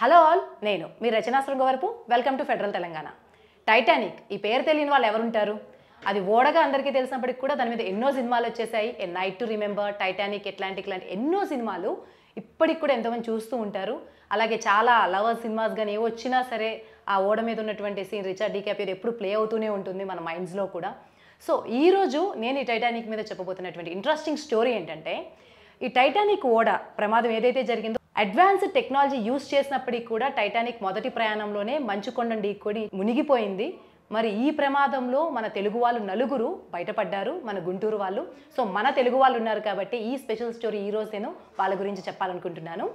Hello all, నేను మీ Rachana Srungavarapu. Welcome to federal Telangana. Titanic ఈ పేరు తెలియని వాళ్ళు ఎవరుంటారు? అది ఓడగా అందరికీ తెలిసినప్పటికి కూడా దాని మీద ఎన్నో సినిమాలు వచ్చేసాయి. A night to remember, Titanic, Atlantic లాంటి ఎన్నో సినిమాలు ఇప్పటికి కూడా ఎంతోమంది చూస్తూ ఉంటారు. అలాగే చాలా లవర్ సినిమాస్ కానీ ఏవో వచ్చినా సరే ఆ ఓడ మీద ఉన్నటువంటి సీన్ రిచర్డ్ డికాప్రియో ఎప్పుడు ప్లే అవుతూనే ఉంటుంది మన మైండ్స్లో కూడా. సో ఈరోజు నేను ఈ టైటానిక్ మీద చెప్పబోతున్నటువంటి ఇంట్రెస్టింగ్ స్టోరీ ఏంటంటే, ఈ టైటానిక్ ఓడ ప్రమాదం ఏదైతే జరిగిందో అడ్వాన్స్డ్ టెక్నాలజీ యూస్ చేసినప్పటికీ కూడా టైటానిక్ మొదటి ప్రయాణంలోనే మంచుకొండను ఢీకొని మునిగిపోయింది. మరి ఈ ప్రమాదంలో మన తెలుగు వాళ్ళు నలుగురు బయటపడ్డారు, మన గుంటూరు వాళ్ళు. సో మన తెలుగు వాళ్ళు ఉన్నారు కాబట్టి ఈ స్పెషల్ స్టోరీ ఈరోజు నేను వాళ్ళ గురించి చెప్పాలనుకుంటున్నాను.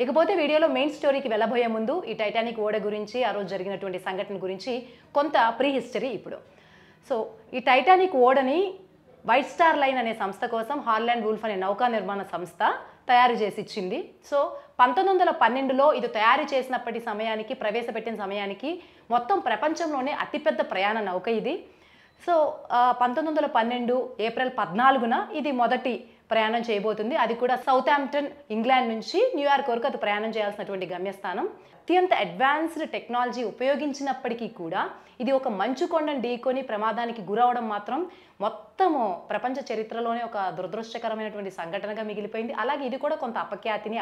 ఇకపోతే వీడియోలో మెయిన్ స్టోరీకి వెళ్ళబోయే ముందు ఈ టైటానిక్ ఓడ గురించి, ఆ రోజు జరిగినటువంటి సంఘటన గురించి కొంత ప్రీ హిస్టరీ ఇప్పుడు. సో ఈ టైటానిక్ ఓడని వైట్ స్టార్ లైన్ అనే సంస్థ కోసం హార్లాండ్ వూల్ఫ్ అనే నౌకా నిర్మాణ సంస్థ తయారు చేసి ఇచ్చింది. సో 1912లో ఇది తయారు చేసినప్పటి సమయానికి, ప్రవేశపెట్టిన సమయానికి మొత్తం ప్రపంచంలోనే అతిపెద్ద ప్రయాణ నౌక ఇది. సో 1912 ఏప్రిల్ 14న ఇది మొదటి ప్రయాణం చేయబోతుంది. అది కూడా సౌతాంప్టన్ ఇంగ్లాండ్ నుంచి న్యూయార్క్ వరకు అది ప్రయాణం చేయాల్సినటువంటి గమ్యస్థానం. అత్యంత అడ్వాన్స్డ్ టెక్నాలజీ ఉపయోగించినప్పటికీ కూడా ఇది ఒక మంచుకొండను ఢీకొని ప్రమాదానికి గురవడం మాత్రం మొత్తము ప్రపంచ చరిత్రలోనే ఒక దురదృష్టకరమైనటువంటి సంఘటనగా మిగిలిపోయింది. అలాగే ఇది కూడా కొంత అపకీర్తిని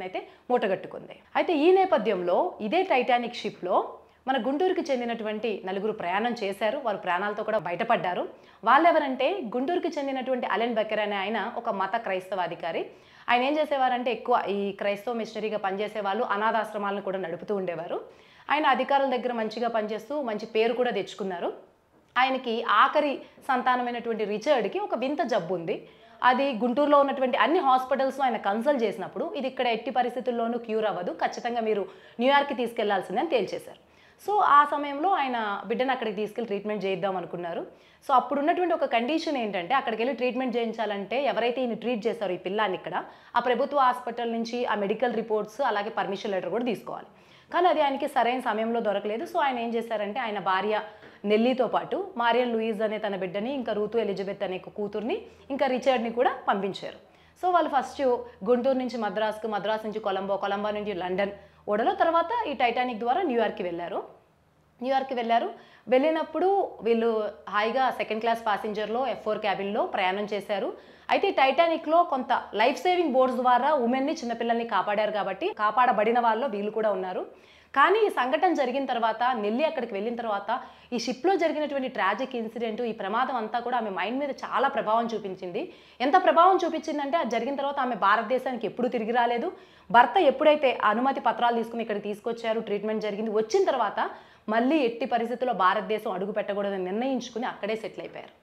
అయితే మూటగట్టుకుంది. అయితే ఈ నేపథ్యంలో ఇదే టైటానిక్ షిప్లో మన గుంటూరుకి చెందినటువంటి నలుగురు ప్రయాణం చేశారు. వారు ప్రాణాలతో కూడా బయటపడ్డారు. వాళ్ళెవరంటే, గుంటూరుకి చెందినటువంటి అలెన్ బెకర్ అనే ఆయన ఒక మత క్రైస్తవాధికారి. ఆయన ఏం చేసేవారంటే, ఎక్కువ ఈ క్రైస్తవ మిషనరీగా పనిచేసే వాళ్ళు అనాథాశ్రమాలను కూడా నడుపుతూ ఉండేవారు. ఆయన అధికారుల దగ్గర మంచిగా పనిచేస్తూ మంచి పేరు కూడా తెచ్చుకున్నారు. ఆయనకి ఆఖరి సంతానమైనటువంటి రిచర్డ్కి ఒక వింత జబ్బు ఉంది. అది గుంటూరులో ఉన్నటువంటి అన్ని హాస్పిటల్స్లో ఆయన కన్సల్ట్ చేసినప్పుడు ఇది ఇక్కడ ఎట్టి పరిస్థితుల్లోనూ క్యూర్ అవ్వదు, ఖచ్చితంగా మీరు న్యూయార్క్కి తీసుకెళ్లాల్సిందని తేల్చేశారు. సో ఆ సమయంలో ఆయన బిడ్డను అక్కడికి తీసుకెళ్ళి ట్రీట్మెంట్ చేయిద్దాం అనుకున్నారు. సో అప్పుడు ఉన్నటువంటి ఒక కండిషన్ ఏంటంటే, అక్కడికి వెళ్ళి ట్రీట్మెంట్ చేయించాలంటే ఎవరైతే ఈయన ట్రీట్ చేశారో ఈ పిల్లాన్ని ఇక్కడ, ఆ ప్రభుత్వ హాస్పిటల్ నుంచి ఆ మెడికల్ రిపోర్ట్స్ అలాగే పర్మిషన్ లెటర్ కూడా తీసుకోవాలి. కానీ అది ఆయనకి సరైన సమయంలో దొరకలేదు. సో ఆయన ఏం చేశారంటే, ఆయన భార్య నెల్లీతో పాటు మారియన్ లూయిజ్ అనే తన బిడ్డని, ఇంకా రూతు ఎలిజబెత్ అనే కూతుర్ని, ఇంకా రిచర్డ్ని కూడా పంపించారు. సో వాళ్ళు ఫస్ట్ గుంటూరు నుంచి మద్రాసు నుంచి కొలంబో నుంచి లండన్ ఓడలో, తర్వాత ఈ టైటానిక్ ద్వారా న్యూయార్క్కి వెళ్ళారు. వెళ్ళినప్పుడు వీళ్ళు హాయిగా సెకండ్ క్లాస్ ప్యాసింజర్లో F4 క్యాబిన్లో ప్రయాణం చేశారు. అయితే టైటానిక్లో కొంత లైఫ్ సేవింగ్ బోర్డ్స్ ద్వారా ఉమెన్ని, చిన్నపిల్లల్ని కాపాడారు కాబట్టి కాపాడబడిన వాళ్ళు వీళ్ళు కూడా ఉన్నారు. కానీ ఈ సంఘటన జరిగిన తర్వాత, నెల్లి అక్కడికి వెళ్ళిన తర్వాత ఈ షిప్లో జరిగినటువంటి ట్రాజిక్ ఇన్సిడెంట్, ఈ ప్రమాదం అంతా కూడా ఆమె మైండ్ మీద చాలా ప్రభావం చూపించింది. ఎంత ప్రభావం చూపించిందంటే, అది జరిగిన తర్వాత ఆమె భారతదేశానికి ఎప్పుడు తిరిగి రాలేదు. భర్త ఎప్పుడైతే అనుమతి పత్రాలు తీసుకుని ఇక్కడికి తీసుకొచ్చారు, ట్రీట్మెంట్ జరిగింది, వచ్చిన తర్వాత మళ్ళీ ఎట్టి పరిస్థితుల్లో భారతదేశం అడుగు పెట్టకూడదని నిర్ణయించుకుని అక్కడే సెటిల్ అయిపోయారు.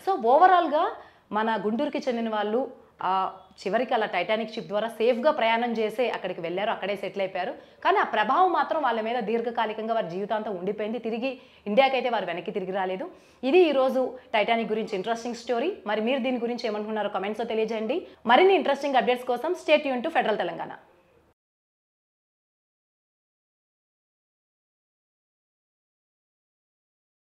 సో ఓవరాల్గా మన గుంటూరుకి చెందిన వాళ్ళు చివరికి అలా టైటానిక్ షిప్ ద్వారా సేఫ్గా ప్రయాణం చేసే అక్కడికి వెళ్ళారు, అక్కడే సెటిల్ అయిపోయారు. కానీ ఆ ప్రభావం మాత్రం వాళ్ళ మీద దీర్ఘకాలికంగా వారి జీవితాంతం ఉండిపోయింది. తిరిగి ఇండియాకి అయితే వారు వెనక్కి తిరిగి రాలేదు. ఇది ఈరోజు టైటానిక్ గురించి ఇంట్రెస్టింగ్ స్టోరీ. మరి మీరు దీని గురించి ఏమనుకున్నారో కమెంట్స్లో తెలియజేయండి. మరిన్ని ఇంట్రెస్టింగ్ అప్డేట్స్ కోసం stay tune to federal Telangana.